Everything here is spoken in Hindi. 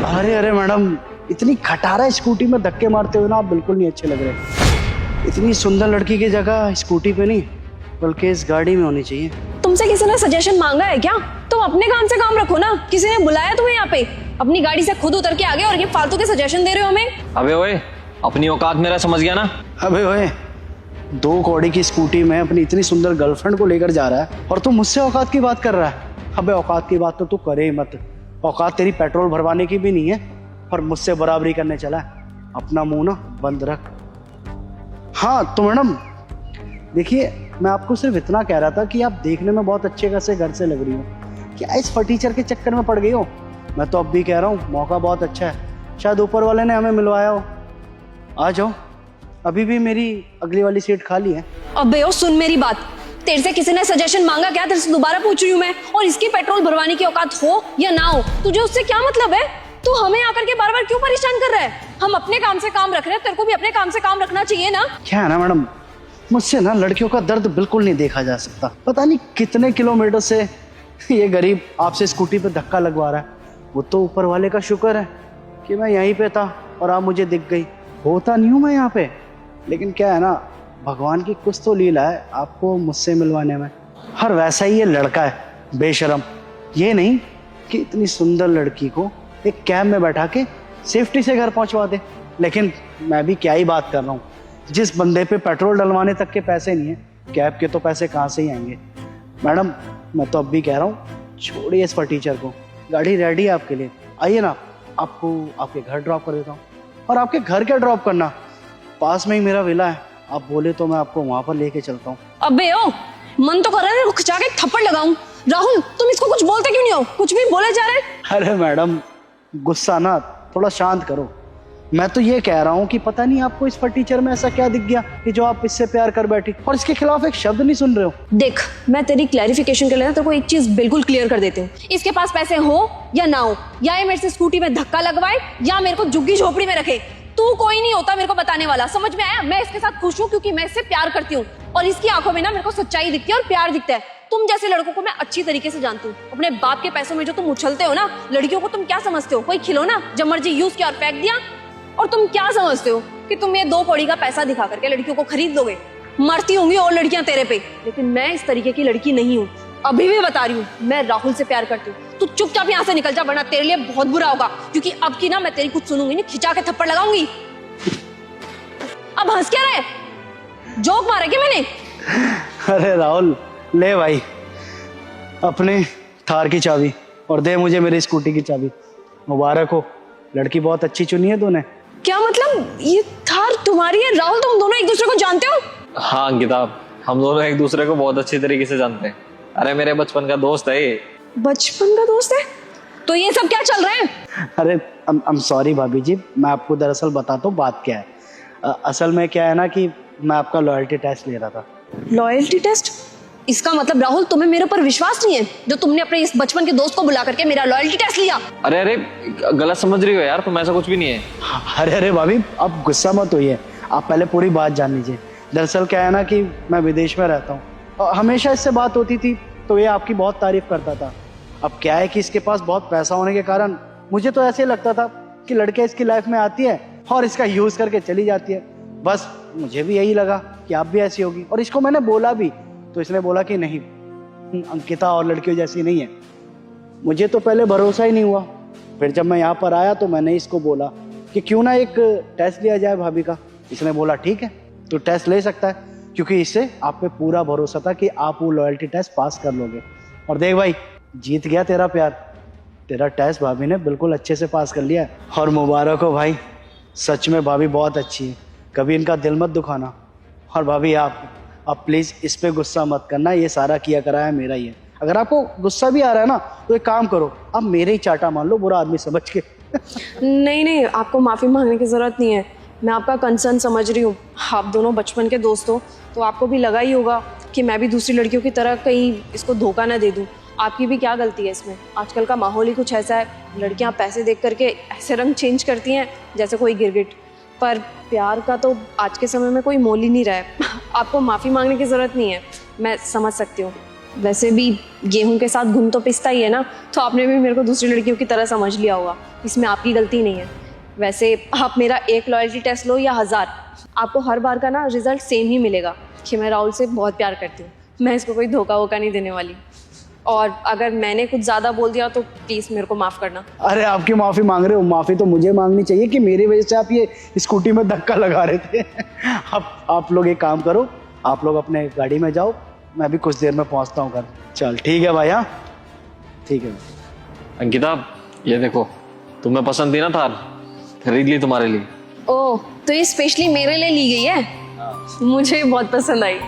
अरे अरे मैडम, इतनी खटारा स्कूटी में धक्के मारते हुए ना आप बिल्कुल नहीं अच्छे लग रहे। इतनी सुंदर लड़की की जगह स्कूटी पे नहीं बल्कि इस गाड़ी में होनी चाहिए। तुमसे किसी ने सजेशन मांगा है क्या? तुम अपने काम से काम रखो ना। किसी ने बुलाया तुम्हें यहाँ पे? अपनी गाड़ी से खुद उतर के आ गए और ये फालतू के सजेशन दे रहे हो हमें। अबे ओए, अपनी औकात मेरा समझ गया ना? अबे ओए, 2 कौड़ी की स्कूटी में अपनी इतनी सुंदर गर्लफ्रेंड को लेकर जा रहा है और तू मुझसे औकात की बात कर रहा है। अबे औकात की बात तो तू करे ही मत। औकात तेरी पेट्रोल भरवाने की भी नहीं है और मुझसे बराबरी करने चला है। अपना मुंह ना बंद रख। हाँ तो मैडम देखिए, मैं आपको सिर्फ इतना कह रहा था कि आप देखने में बहुत अच्छे खासे घर से लग रही हो। क्या इस फटीचर के चक्कर में पड़ गई हो? मैं तो अब भी कह रहा हूँ मौका बहुत अच्छा है, शायद ऊपर वाले ने हमें मिलवाया हो। आ जाओ, अभी भी मेरी अगली वाली सीट खाली है। अबे ओ सुन मेरी बात, तेरे से किसी ने सजेशन मांगा क्या? तेरे से दोबारा पूछ रही हूँ मैं। और इसकी पेट्रोल भरवाने की औकात हो या ना हो, तुझे उससे क्या मतलब है? तू हमें आकर के बार बार क्यों परेशान कर रहा है? हम अपने काम से काम रख रहे हैं, तेरे को भी अपने काम से काम रखना चाहिए ना। क्या है ना मैडम, मुझसे ना लड़कियों का दर्द बिल्कुल नहीं देखा जा सकता। पता नहीं कितने किलोमीटर से ये गरीब आपसे स्कूटी पे धक्का लगवा रहा है। वो तो ऊपर वाले का शुक्र है कि मैं यहीं पे था और आप मुझे दिख गई। होता नहीं हूँ मैं यहाँ पे, लेकिन क्या है ना, भगवान की कुछ तो लीला है आपको मुझसे मिलवाने में। हर वैसा ही ये लड़का है बेशरम। ये नहीं कि इतनी सुंदर लड़की को एक कैब में बैठा के सेफ्टी से घर पहुंचवा दे। लेकिन मैं भी क्या ही बात कर रहा हूँ, जिस बंदे पे पेट्रोल डलवाने तक के पैसे नहीं है, कैब के तो पैसे कहाँ से ही आएंगे। मैडम मैं तो अब भी कह रहा हूँ, छोड़िए इस फटीचर को। गाड़ी रेडी है आपके लिए, आइए ना, आपको आपके घर ड्रॉप कर देता हूँ। और आपके घर क्या ड्रॉप करना, पास में ही मेरा विला है, आप बोले तो मैं आपको वहां पर लेके चलता हूँ। अबे ओ, मन तो कर रहा है खिंचा के थप्पड़ लगाऊं। राहुल तुम इसको कुछ बोलते क्यों नहीं हो? कुछ भी बोले जा रहे हैं। अरे मैडम गुस्सा ना थोड़ा शांत करो। मैं तो ये कह रहा हूँ कि पता नहीं आपको इस फटीचर में ऐसा क्या दिख गया कि जो आप इससे प्यार कर बैठी और इसके खिलाफ एक शब्द नहीं सुन रहे हो। देख, मैं तेरी क्लैरिफिकेशन के लिए तेरे को एक चीज बिल्कुल क्लियर कर देती हूँ। इसके पास पैसे हो या ना हो, या ये मेरे से स्कूटी में धक्का लगवाए या मेरे को झुग्गी झोपड़ी में रखे, तू कोई नहीं होता मेरे को बताने वाला। समझ में आया? मैं इसके साथ खुश हूँ क्योंकि मैं इससे प्यार करती हूँ और इसकी आंखों में ना मेरे को सच्चाई दिखती है और प्यार दिखता है। तुम जैसे लड़कों को मैं अच्छी तरीके से जानती हूँ। अपने बाप के पैसों में जो तुम उछलते हो ना, लड़कियों को तुम क्या समझते हो? कोई खिलौना जब मर्जी यूज किया और फेंक दिया? और तुम क्या समझते हो कि तुम ये 2 कौड़ी का पैसा दिखा करके लड़कियों को खरीद लोगे? मरती होंगी और लड़कियां तेरे पे, लेकिन मैं इस तरीके की लड़की नहीं हूँ। अभी भी बता रही हूँ, मैं राहुल से प्यार करती हूँ। तू चुपचाप यहाँ से निकल जा, वरना तेरे लिए बहुत बुरा होगा। क्योंकि अब की ना मैं तेरी कुछ सुनूंगी नहीं, खिंचा के थप्पड़ लगाऊंगी। अब हंस क्या रहे? जोक मारे क्या मैंने? अरे राहुल, ले भाई अपने थार की चाबी और दे मुझे मेरी स्कूटी की चाबी। मुबारक हो, लड़की बहुत अच्छी चुनी है तूने। क्या मतलब ये थार तुम्हारी है? राहुल तुम दोनों एक दूसरे को जानते हो? हाँ अंकिता, हम दोनों एक दूसरे को बहुत अच्छी तरीके से जानते हैं। अरे मेरे बचपन का दोस्त है ये। बचपन का दोस्त है? तो ये सब क्या चल रहा है? अरे आई एम सॉरी भाभी जी, मैं आपको दरअसल बताता हूँ बात क्या है। असल में क्या है ना कि मैं आपका लॉयल्टी टेस्ट ले रहा था। Loyalty test? इसका मतलब राहुल तुम्हें मेरे ऊपर विश्वास नहीं है जो तुमने अपने इस बचपन के दोस्त को बुला करके मेरा लॉयल्टी टेस्ट लिया? अरे अरे गलत समझ रही हो यार, तुम ऐसा कुछ भी नहीं है। अरे अरे भाभी आप गुस्सा मत होइए, आप पहले पूरी बात जान लीजिए। दरअसल क्या है ना कि मैं विदेश में रहता हूँ और हमेशा इससे बात होती थी तो ये आपकी बहुत तारीफ करता था। अब क्या है कि इसके पास बहुत पैसा होने के कारण मुझे तो ऐसे ही लगता था कि लड़के इसकी लाइफ में आती है और इसका यूज करके चली जाती है। बस मुझे भी यही लगा कि आप भी ऐसी होगी और इसको मैंने बोला भी तो इसने बोला कि नहीं, अंकिता और लड़कियों जैसी नहीं है। मुझे तो पहले भरोसा ही नहीं हुआ, फिर जब मैं यहाँ पर आया तो मैंने इसको बोला कि क्यों ना एक टेस्ट लिया जाए भाभी का। इसने बोला ठीक है तो टेस्ट ले सकता है, क्योंकि इससे आप पे पूरा भरोसा था कि आप वो लॉयल्टी टेस्ट पास कर लोगे। और देख भाई, जीत गया तेरा प्यार। तेरा टेस्ट भाभी ने बिल्कुल अच्छे से पास कर लिया है और मुबारक हो भाई, सच में भाभी बहुत अच्छी है, कभी इनका दिल मत दुखाना। और भाभी आप प्लीज़ इस पे गुस्सा मत करना, ये सारा किया कराया मेरा ही है। अगर आपको गुस्सा भी आ रहा है ना तो एक काम करो, आप मेरे ही चाटा मान लो बुरा आदमी समझ के। नहीं नहीं, आपको माफी मांगने की जरूरत नहीं है। मैं आपका कंसर्न समझ रही हूँ। आप दोनों बचपन के दोस्त हो तो आपको भी लगा ही होगा कि मैं भी दूसरी लड़कियों की तरह कहीं इसको धोखा ना दे दूँ। आपकी भी क्या गलती है इसमें? आजकल का माहौल ही कुछ ऐसा है, लड़कियाँ पैसे देख करके ऐसे रंग चेंज करती हैं जैसे कोई गिरगिट। पर प्यार का तो आज के समय में कोई मोल ही नहीं रहा है। आपको माफ़ी मांगने की ज़रूरत नहीं है, मैं समझ सकती हूँ। वैसे भी गेहूं के साथ घुन तो पिसता ही है ना, तो आपने भी मेरे को दूसरी लड़कियों की तरह समझ लिया होगा। इसमें आपकी गलती नहीं है। वैसे आप मेरा एक लॉयल्टी टेस्ट लो या 1000, आपको हर बार का ना रिजल्ट सेम ही मिलेगा कि मैं राहुल से बहुत प्यार करती हूँ। मैं इसको कोई धोखा वोखा नहीं देने वाली। और अगर मैंने कुछ ज़्यादा बोल दिया तो प्लीज़ मेरे को माफ़ करना। अरे आपकी माफ़ी मांग रहे हो, माफ़ी तो मुझे मांगनी चाहिए कि मेरी वजह से आप ये स्कूटी में धक्का लगा रहे थे। आप लोग एक काम करो, आप लोग अपने गाड़ी में जाओ, मैं भी कुछ देर में पहुंचता हूँ घर। चल ठीक है भाई, हाँ ठीक है। अंकिता ये देखो, तुम्हें पसंद थी ना थार, खरीद ली तुम्हारे लिए। ओह, तो ये स्पेशली मेरे लिए ली गई है? मुझे बहुत पसंद आई।